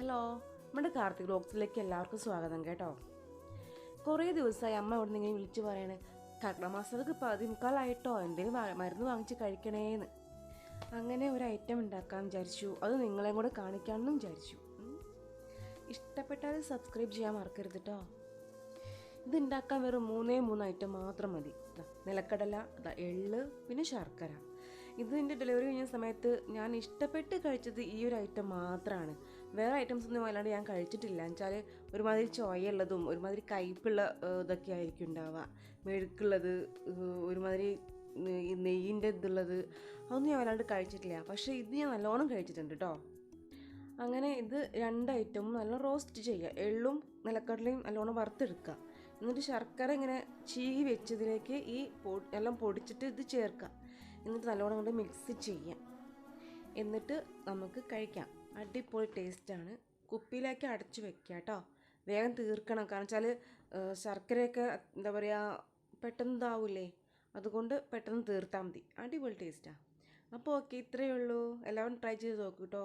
Hello, നമ്മുടെ കാർത്തിക് വ്ലോഗ്സിലേക്ക് എല്ലാവർക്കും സ്വാഗതം കേട്ടോ. കുറേ ദിവസമായി അമ്മ അവിടെ നിന്ന് ഇങ്ങനെ വിളിച്ച് പറയണേ, കർക്കിടമാസത്തേക്ക് 15 എന്തെങ്കിലും മരുന്ന് വാങ്ങിച്ച് കഴിക്കണേന്ന്. അങ്ങനെ ഒരു ഐറ്റം ഉണ്ടാക്കാൻ വിചാരിച്ചു, അത് നിങ്ങളെയും കൂടെ കാണിക്കാമെന്നും വിചാരിച്ചു. ഇഷ്ടപ്പെട്ടാൽ സബ്സ്ക്രൈബ് ചെയ്യാൻ മറക്കരുത് കേട്ടോ. ഇത് ഉണ്ടാക്കാൻ വെറും 3 ഐറ്റം മാത്രം മതി. നിലക്കടല, എള്ള്, പിന്നെ ശർക്കര. ഇതിൻ്റെ ഡെലിവറി കഴിഞ്ഞ സമയത്ത് ഞാൻ ഇഷ്ടപ്പെട്ട് കഴിച്ചത് ഈ ഒരു ഐറ്റം മാത്രമാണ്. വേറെ ഐറ്റംസ് ഒന്നും അല്ലാണ്ട് ഞാൻ കഴിച്ചിട്ടില്ല. എന്നുവെച്ചാൽ ഒരുമാതിരി ചോയുള്ളതും ഒരുമാതിരി കയ്പുള്ള ഇതൊക്കെ ആയിരിക്കും ഉണ്ടാവുക. മെഴുക്കുള്ളത്, ഒരുമാതിരി നെയ്യിൻ്റെ ഇതുള്ളത്, അതൊന്നും ഞാൻ വല്ലാണ്ട് കഴിച്ചിട്ടില്ല. പക്ഷേ ഇത് ഞാൻ നല്ലോണം കഴിച്ചിട്ടുണ്ട് കേട്ടോ. അങ്ങനെ ഇത് 2 ഐറ്റവും നല്ല റോസ്റ്റ് ചെയ്യുക. എള്ളും നിലക്കടലയും നല്ലോണം വറുത്തെടുക്കുക. എന്നിട്ട് ശർക്കര ഇങ്ങനെ ചീകി വെച്ചതിലേക്ക് ഈ എല്ലാം പൊടിച്ചിട്ട് ഇത് ചേർക്കുക. എന്നിട്ട് നല്ലോണം കൊണ്ട് മിക്സ് ചെയ്യാം. എന്നിട്ട് നമുക്ക് കഴിക്കാം. അടിപൊളി ടേസ്റ്റാണ്. കുപ്പിയിലേക്ക് അടച്ച് വെക്കുക കേട്ടോ. വേഗം തീർക്കണം. കാരണം വെച്ചാൽ ശർക്കരയൊക്കെ എന്താ പറയുക, പെട്ടെന്ന് ഇതാവില്ലേ, അതുകൊണ്ട് പെട്ടെന്ന് തീർത്താൽ മതി. അടിപൊളി ടേസ്റ്റാണ്. അപ്പോൾ ഓക്കെ, ഇത്രയേ ഉള്ളൂ. എല്ലാവരും ട്രൈ ചെയ്ത് നോക്കൂ കേട്ടോ.